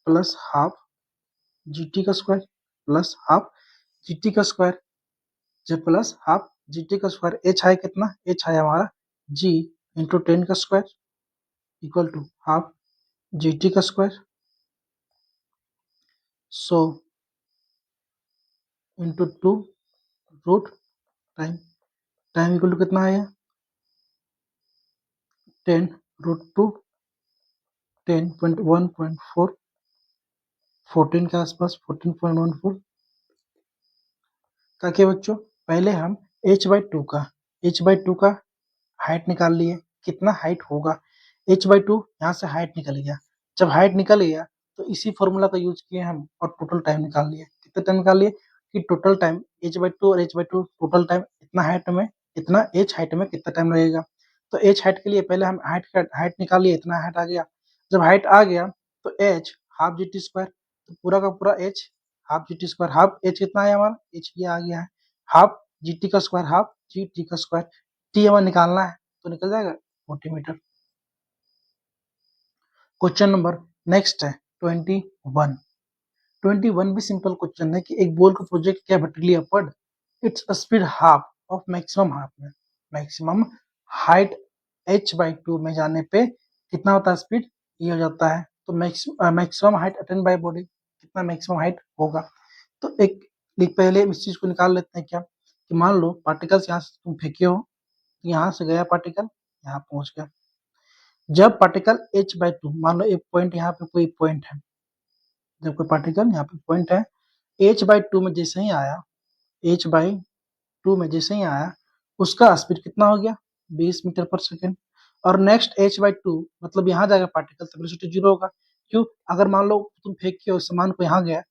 प्लस हाफ जीटी का स्क्वायर प्लस हाफ जीटी का स्क्वायर, जब प्लस हाफ जीटी का स्क्वायर, एच है कितना, एच है हमारा जी इंटू 10 का square equal to half g t का square, so into 2 root time, time equal to कितना आया 10 रूट 2 10.1.4 14 के आसपास 14.14 का क्या बच्चों, पहले हम h/2 का हाइट निकाल लिए, कितना हाइट होगा, h/2 यहाँ से हाइट निकल गया, जब हाइट निकल गया तो इसी फॉर्मूला का यूज किए हम और टोटल टाइम निकाल लिए, कितना टाइम निकाल लिए कि टोटल टाइम h/2 और h/2 टोटल टाइम इतना हाइट में, इतना h हाइट में कितना टाइम लगेगा, तो h हाइट के लिए पहले हम हाइट निकाल लिए, इतना हाइट आ गया, जब हाइट आ गया तो h half g T square, तो पूरा का पूरा h half g T square, half h कितना है हमारा, h ये आ गया है, हाफ जी टी का स्क्वायर हाफ जी टी का स्क्वायर, टी हमें निकालना है तो निकल जाएगा 40 मीटर। क्वेश्चन नंबर नेक्स्ट है 21, 21 भी सिंपल क्वेश्चन है कि एक बॉल को प्रोजेक्ट किया vertically upward, its speed half of maximum half में, मैक्सिमम हाइट h/2 में जाने पे कितना होता है स्पीड, ये हो जाता है, तो maximum height attain by body कितना मैक्सिमम हाइट होगा, तो एक पहले इस चीज को निकाल लेते हैं क्या, कि मान लो पार्टिकल्स यहाँ से तुम फेंके हो, यहाँ से गया पार्टिकल यहाँ पहुंच गया, जब पार्टिकल h/2 मान लो एक पॉइंट यहाँ पे कोई पॉइंट है, जब कोई पार्टिकल यहाँ पे पॉइंट है, h/2 में जैसे ही आया, h/2 में जैसे ही आया उसका स्पीड कितना हो गया 20 मीटर पर सेकेंड, और नेक्स्ट h/2 मतलब यहाँ जाएगा पार्टिकल तो वेलोसिटी जीरो होगा, क्यों, अगर मान लो तुम फेंक के उस सामान को यहाँ गया,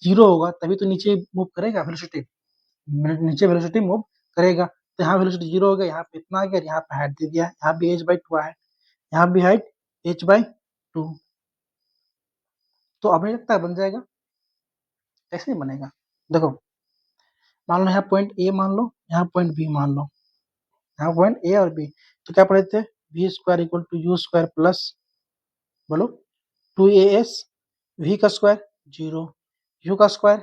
जीरो होगा तभी तो नीचे मूव करेगा वेलोसिटी, नीचे वेलोसिटी मूव करेगा, तो यहाँ वेलोसिटी जीरो हो गया, यहाँ पे इतना आ गया, यहाँ पे हाइट दे दिया, यहाँ भी h/2 आया, यहाँ भी हाइट h/2, तो अब नहीं लगता है बन जाएगा, कैसे नहीं बनेगा, देखो मान लो यहाँ पॉइंट ए मान लो, यहाँ पॉइंट बी मान लो, यहाँ पॉइंट ए और बी, तो क्या पढ़े थे v square equal to u square plus बोलो 2as, वी का स्क्वायर 0, यू का स्क्वायर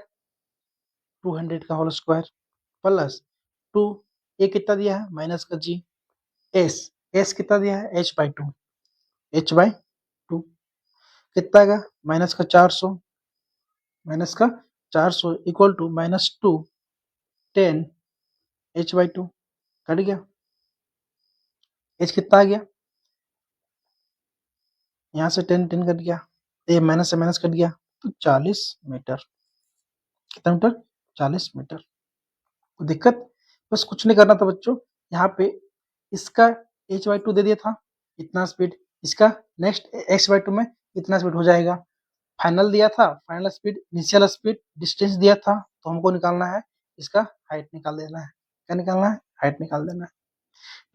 200 का होल स्क्वायर प्लस 2, ए कितना दिया है माइनस का जी, एस एस कितना दिया है h/2, h/2 कितना आएगा माइनस का 400 इक्वल टू -2 10 h/2 कट गया, h कितना आ गया यहाँ से 10 कट गया, ये माइनस से माइनस कट गया, तो 40 मीटर। कितना मीटर? 40 मीटर। तो दिक्कत बस कुछ नहीं करना था बच्चों, यहाँ पे इसका h/2 दे दिया था इतना स्पीड, इसका नेक्स्ट x/2 में इतना स्पीड हो जाएगा। फाइनल दिया था, final speed, initial speed, distance दिया था, तो हमको निकालना है इसका हाइट निकाल देना है। क्या निकालना है? हाइट निकाल देना है।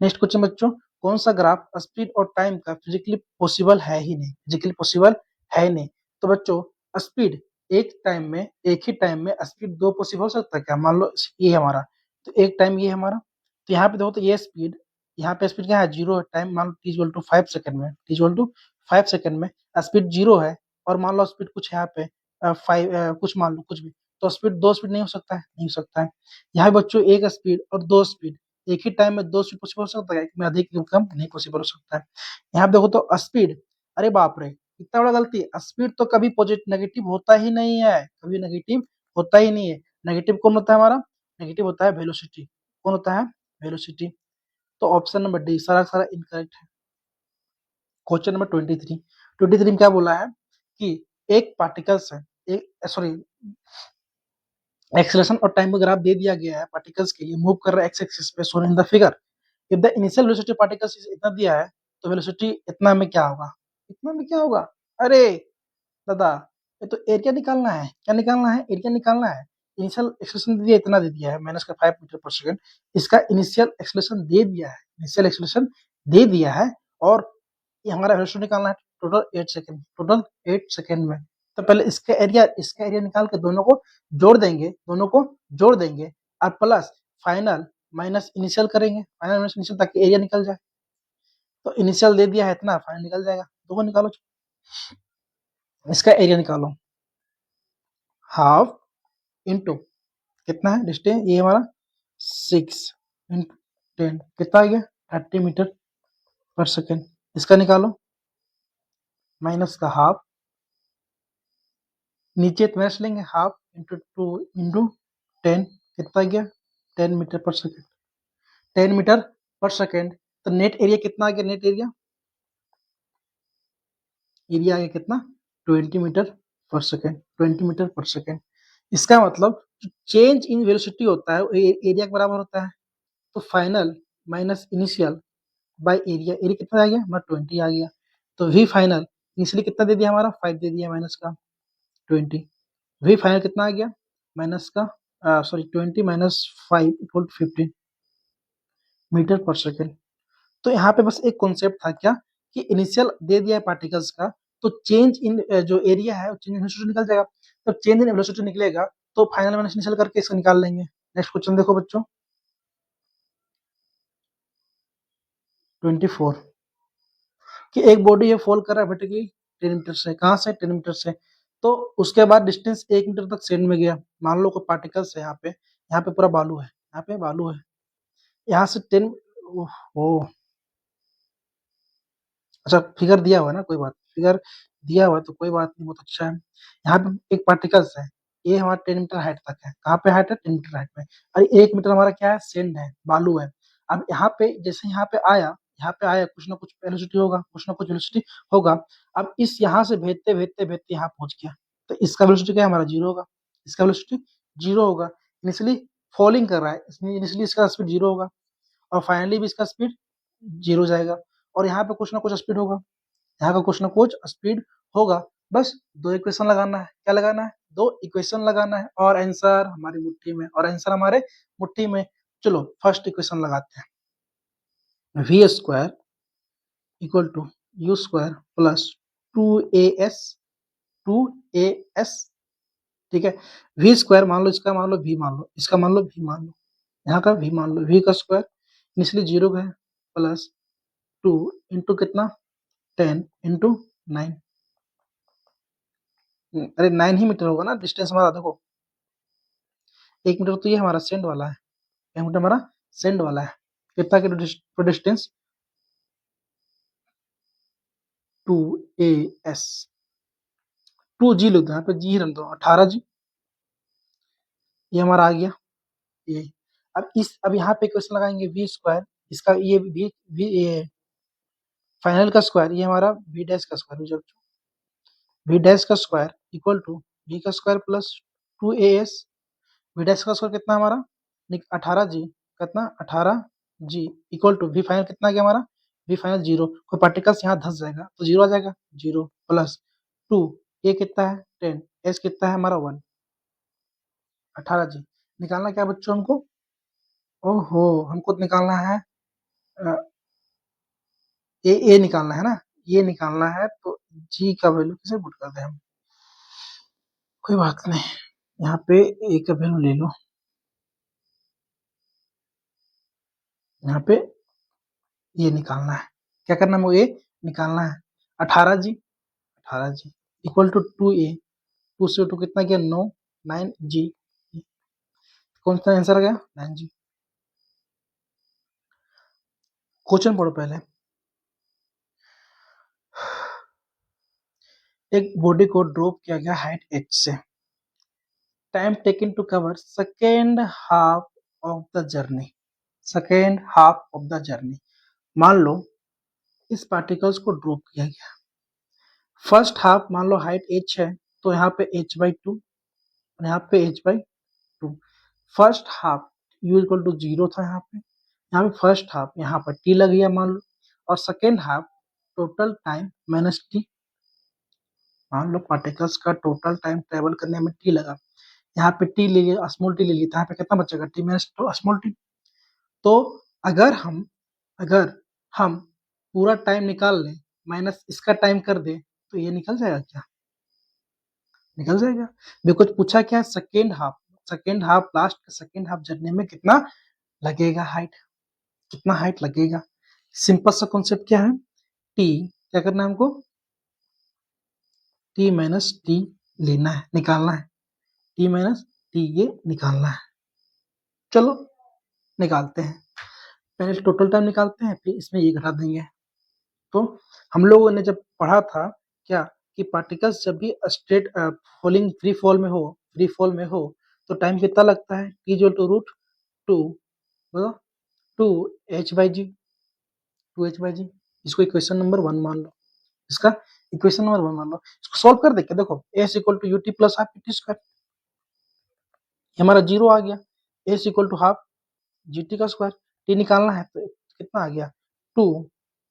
नेक्स्ट क्वेश्चन बच्चों, कौन सा ग्राफ स्पीड और टाइम का फिजिकली पॉसिबल है ही नहीं, फिजिकली पॉसिबल है ही नहीं। तो बच्चों स्पीड एक ही टाइम में स्पीड दो पॉसिबल हो सकता है क्या? मान लो ये हमारा, तो एक टाइम ये हमारा, तो यहाँ पे देखो तो ये स्पीड, यहाँ पे स्पीड क्या है? 0 है। टाइम मान लो t=5 सेकंड में, t=5 सेकंड में स्पीड 0 है, और मान लो स्पीड कुछ यहाँ पे 5 कुछ मान लो कुछ भी, तो स्पीड दो स्पीड नहीं हो सकता है, नहीं हो सकता है। यहाँ बच्चों एक स्पीड और दो स्पीड एक ही टाइम में दो स्पीड पॉसिबल हो सकता है? एक में अधिक एक कम नहीं पॉसिबल हो सकता है। यहाँ पे देखो तो स्पीड, अरे बाप रे इतना बड़ा गलती, स्पीड तो कभी पॉजिटिव नेगेटिव होता ही नहीं है, कभी नेगेटिव होता ही नहीं है। नेगेटिव कौन होता है हमारा? नेगेटिव होता है वेलोसिटी। कौन होता है? वेलोसिटी। तो ऑप्शन नंबर डी सारा सारा इनकरेक्ट है। क्वेश्चन नंबर 23 में क्या बोला है कि एक पार्टिकल्स है, एक सॉरी एक्सेलरेशन और टाइम का ग्राफ दे दिया गया है पार्टिकल्स के लिए, मूव कर रहा है एक्स एक्सिस पे, shown in the figure. If the initial velocity particles इतना दिया है, तो वेलोसिटी इतना में क्या होगा? इतना में क्या होगा? अरे दादा, ये तो एरिया निकालना है। क्या निकालना है? एरिया निकालना है। इनिशियल एक्सेलरेशन दे दिया, इतना दे दिया है -5 मीटर पर सेकंड। इसका इनिशियल एक्सेलरेशन दे दिया है, इनिशियल एक्सेलरेशन दे दिया है, और ये हमारा वेलोसिटी निकालना है टोटल 8 सेकंड, टोटल 8 सेकंड में। तो पहले इसका एरिया निकाल के दोनों को जोड़ देंगे, दोनों को जोड़ देंगे, और प्लस फाइनल माइनस इनिशियल करेंगे, फाइनल माइनस इनिशियल, ताकि एरिया निकल जाए। तो इनिशियल दे दिया है इतना, फाइनल निकल जाएगा। दोनों निकालो, इसका एरिया निकालो। हाफ इंटू कितना है डिस्टेंस, ये हमारा 6 इंटू 10 कितना आ गया? 30 मीटर पर सेकेंड। इसका निकालो, माइनस का हाफ, नीचे माइनस लेंगे, हाफ इंटू 2 इंटू 10 कितना गया? 10 मीटर पर सेकेंड। 10 मीटर पर सेकेंड। तो नेट एरिया कितना आ गया? नेट एरिया आ गया कितना? 20 मीटर पर सेकेंड, 20 मीटर पर सेकेंड। इसका मतलब चेंज इन वेलोसिटी होता है एरिया के बराबर होता है। तो final minus initial by area, area कितना आ गया? हमारा 20 आ गया। तो वी फाइनल इनिशियली कितना दे दिया? हमारा 5 दे दिया, माइनस का 20। वी फाइनल कितना आ गया? माइनस का सॉरी 20 - 5 = 15 मीटर पर सेकेंड। तो यहाँ पे बस एक कॉन्सेप्ट था क्या, कि इनिशियल दे दिया है पार्टिकल्स का, तो चेंज इन जो एरिया है चेंज इन वेलोसिटी निकल जाएगा। तो चेंज इन वेलोसिटी निकलेगा, तो फाइनल माइनस इनिशियल करके इसको निकाल लेंगे। नेक्स्ट क्वेश्चन देखो बच्चों, 24, कि एक बॉडी है फॉल कर रहा है वर्टिकली 10 मीटर से। कहाँ से? 10 मीटर से। तो उसके बाद डिस्टेंस 1 मीटर तक सेंड में गया। मान लो कोई पार्टिकल्स है यहाँ पे पूरा बालू है, यहाँ पे बालू है, यहाँ से 10, ओह अच्छा फिगर दिया हुआ है ना, कोई बात, फिगर दिया हुआ है तो कोई बात नहीं, बहुत अच्छा है। यहाँ पे एक पार्टिकल्स है, ये हमारा 10 मीटर हाइट तक है। कहाँ पे हाइट है? 10 मीटर हाइट में। और 1 मीटर हमारा क्या है? सेंड है, बालू है। अब यहाँ पे जैसे यहाँ पे आया कुछ ना कुछ वेलोसिटी होगा, कुछ ना कुछ वेलोसिटी होगा। अब इस यहाँ से भेजते भेजते भेजते यहाँ पहुंच गया, तो इसका वेलोसिटी क्या है? हमारा 0 होगा। इसका वेलोसिटी 0 होगा। इनिशियली फॉलिंग कर रहा है, इसमें इनिशियली इसका स्पीड 0 होगा, और फाइनली भी इसका स्पीड 0 जाएगा। और यहाँ पे कुछ ना कुछ स्पीड होगा, यहाँ का कुछ ना कुछ स्पीड होगा। बस दो इक्वेशन लगाना है। क्या लगाना है? दो इक्वेशन लगाना है, और आंसर हमारी मुट्ठी में, और आंसर हमारे मुट्ठी में। चलो फर्स्ट इक्वेशन लगाते हैं, v square equal to u square plus 2as 2as। ठीक है, वी स्क्वायर मान लो, इसका मान लो वी मान लो, इसका मान लो वी मान लो, यहाँ का वी मान लो, वी का स्क्वायर इनिशियली 0 है, प्लस 2 इंटू कितना? 10 इंटू 9। अरे 9 ही मीटर होगा ना डिस्टेंस हमारा। देखो 1 मीटर तो ये हमारा सेंड वाला है, 1 मीटर हमारा सेंड वाला है। कितना की डिस्टेंस? 2as, 2g लो, यहाँ पे जी रख दो, 18g। ये हमारा आ गया ये। अब यहाँ पे क्वेश्चन लगाएंगे वी स्क्वायर, इसका ये वी वी ये फाइनल का स्क्वायर ये हमारा v डैश का स्क्वायर, v डैश का स्क्वायर इक्वल टू v का square plus 2as। v dash का स्क्वायर कितना हमारा 18g, कितना 18g equal to v final कितना आ गया हमारा, v फाइनल 0, कोई पार्टिकल्स यहाँ धंस जाएगा तो 0 आ जाएगा, 0 प्लस 2, a कितना है 10, s कितना है हमारा 1, 18g निकालना क्या बच्चों हमको, ओहो हमको निकालना है ए निकालना है ना, ये निकालना है तो जी का वैल्यू कैसे पुट करते हैं हम, कोई बात नहीं, यहाँ पे ए का वैल्यू ले लो, यहाँ पे ये निकालना है, क्या करना है, ए निकालना है, 18g, 18g equal to 2a, 2 से 2 कितना गया 9, 9g, कौन सा आंसर आ गया 9g। क्वेश्चन पढ़ो पहले, एक बॉडी को ड्रॉप किया गया हाइट h से, time taken to cover second half of the journey, second half of the journey, मान लो इस पार्टिकल्स को ड्रॉप किया गया, फर्स्ट हाफ मान लो हाइट h है तो यहाँ पे h/2 और यहाँ पे h/2, first half u equal to 0 था, यहाँ पे फर्स्ट हाफ यहाँ पर t लग गया मान लो, और second half total time minus t, मान लो पार्टिकल्स का टोटल टाइम ट्रेवल करने में t लगा, यहाँ पे t ले लिया, स्मॉल t ले लिया, तो यहाँ पे कितना बचेगा t माइनस स्मॉल t, तो अगर हम पूरा टाइम निकाल लें माइनस इसका टाइम कर दे तो ये निकल जाएगा क्या, निकल जाएगा, बिकॉज पूछा क्या सेकेंड हाफ लास्ट का सेकेंड हाफ जर्नी में कितना लगेगा हाइट, कितना हाइट लगेगा, सिंपल सा कॉन्सेप्ट क्या है, टी क्या करना है हमको, टी माइनस टी लेना है, निकालना है, टी माइनस टी ये निकालना है, चलो निकालते हैं, पहले टोटल टाइम निकालते हैं फिर इसमें ये घटा देंगे। तो हम लोगों ने जब पढ़ा था क्या कि पार्टिकल्स जब भी स्ट्रेट फॉलिंग फ्री फॉल में हो तो टाइम कितना लगता है, t equal to root 2 two h/g, 2h/g, इसको इक्वेशन नंबर 1 मान लो, इसका इक्वेशन नंबर 1 मान लो, इसको सॉल्व कर देखे देखो, s equal to ut plus half t square, हमारा 0 आ गया, s equal to half gt का स्क्वायर, t निकालना है तो कितना आ गया 2,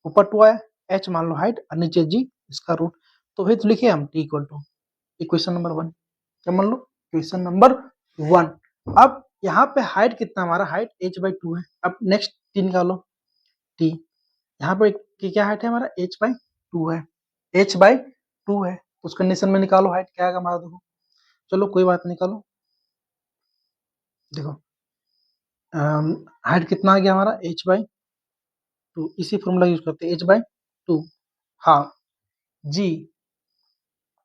ऊपर 2 आया, h मान लो हाइट और नीचे g इसका रूट, तो फिर लिखे हम t equal to equation number 1, क्या मान लो इक्वेशन नंबर 1। अब यहाँ पे हाइट कितना, हमारा हाइट h/2 है, अब नेक्स्ट t निकालो, t यहाँ पे क्या हाइट है हमारा h/2 है, h/2 है, उस कंडीशन में निकालो हाइट क्या आएगा हमारा, देखो चलो कोई बात निकालो, देखो हाइट कितना आ गया हमारा h/2, इसी फॉर्मूला यूज करते हैं, h/2 हाफ g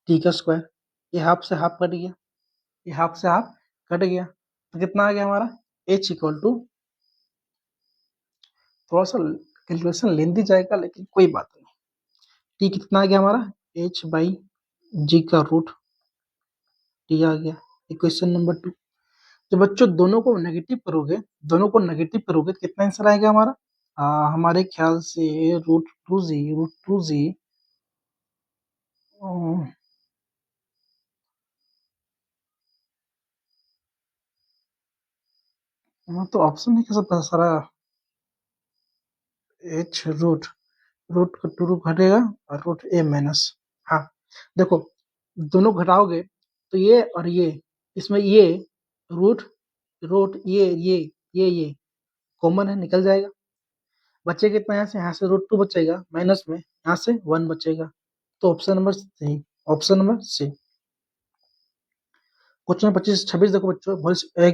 t का स्क्वायर, ये हाफ से हाफ कट गया, ये हाफ से हाफ कट गया, तो कितना आ गया हमारा h इक्वल टू, थोड़ा सा कैलकुलेशन लेंदी जाएगा लेकिन कोई बात नहीं, t कितना आ गया हमारा h/g का रूट t आ गया, इक्वेशन नंबर 2। जब बच्चों दोनों को नेगेटिव करोगे तो कितना आंसर आएगा हमारा, हमारे ख्याल से रूट टू जी तो ऑप्शन है कैसा सारा, h रूट का 2 रूट घटेगा और रूट a माइनस, हाँ देखो दोनों घटाओगे तो ये और ये, इसमें ये रूट रूट ये कॉमन है, निकल जाएगा, बचे कितना यहाँ से रूट 2 बचेगा माइनस में, यहाँ से 1 बचेगा, तो option number C, option number C. Question 25-26 देखो बच्चों,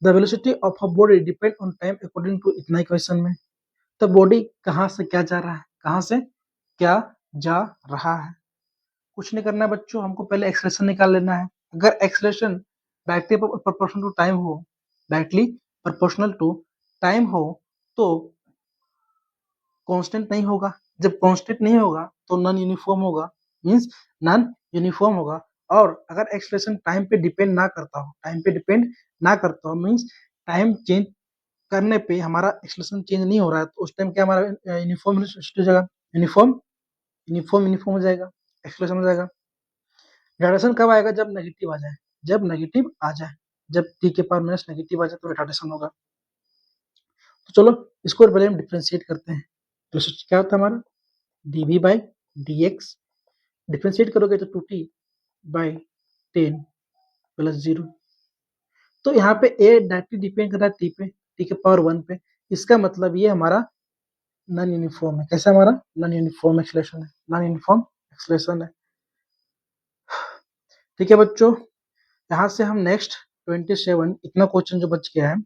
the velocity of a body depend on time according to इतना इक्वेशन में, तो बॉडी कहाँ से क्या जा रहा है, कहाँ से क्या जा रहा है, कुछ नहीं करना है बच्चों, हमको पहले एक्सलेशन निकाल लेना है, अगर acceleration directly proportional to time हो, डायरेक्टली प्रोपोर्शनल टू टाइम हो तो कांस्टेंट नहीं होगा, जब कांस्टेंट नहीं होगा तो नॉन यूनिफॉर्म होगा, मींस नॉन यूनिफॉर्म होगा, और अगर एक्सलेशन टाइम पे डिपेंड ना करता हो मींस टाइम चेंज करने पे हमारा एक्सलेशन चेंज नहीं हो रहा है, तो उस टाइम क्या हमारा यूनिफॉर्म हो जाएगा, यूनिफॉर्म यूनिफॉर्म यूनिफॉर्म हो जाएगा, एक्सलेशन हो जाएगा। रिटार्डेशन कब आएगा? जब नेगेटिव आ जाए, जब नेगेटिव आ जाए, जब टी के पावर माइनस नेगेटिव आ जाए तो रिटार्डेशन होगा। तो चलो इसको पहले हम डिफ्रेंशिएट करते हैं। तो क्या होता है हमारा dv बाई dx, डिफ्रेंशिएट करोगे तो 2t बाई 10 प्लस 0। तो यहाँ पे a डायरेक्टली डिपेंड कर रहा है t पे, t के पावर 1 पे। इसका मतलब ये हमारा नॉन यूनिफॉर्म है। कैसा हमारा नॉन यूनिफॉर्म एक्सलेशन है, नॉन यूनिफॉर्म एक्सलेशन है। ठीक है बच्चों, यहाँ से हम नेक्स्ट 27 इतना क्वेश्चन जो बच गया है,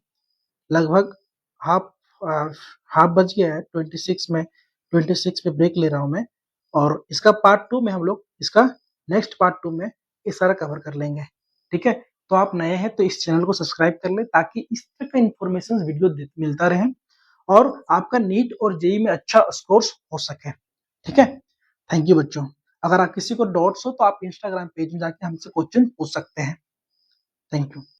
लगभग हाफ हाफ बच गया है 26 में। 26 पे ब्रेक ले रहा हूँ मैं, और इसका पार्ट 2 में हम लोग इसका नेक्स्ट पार्ट 2 में ये सारा कवर कर लेंगे। ठीक है, तो आप नए हैं तो इस चैनल को सब्सक्राइब कर ले ताकि इस तरह का इंफॉर्मेशन वीडियो मिलता रहे और आपका नीट और जेई में अच्छा स्कोर्स हो सके। ठीक है, थैंक यू बच्चों। अगर आप किसी को डाउट्स हो तो आप इंस्टाग्राम पेज में जाके हमसे क्वेश्चन पूछ सकते हैं। Thank you.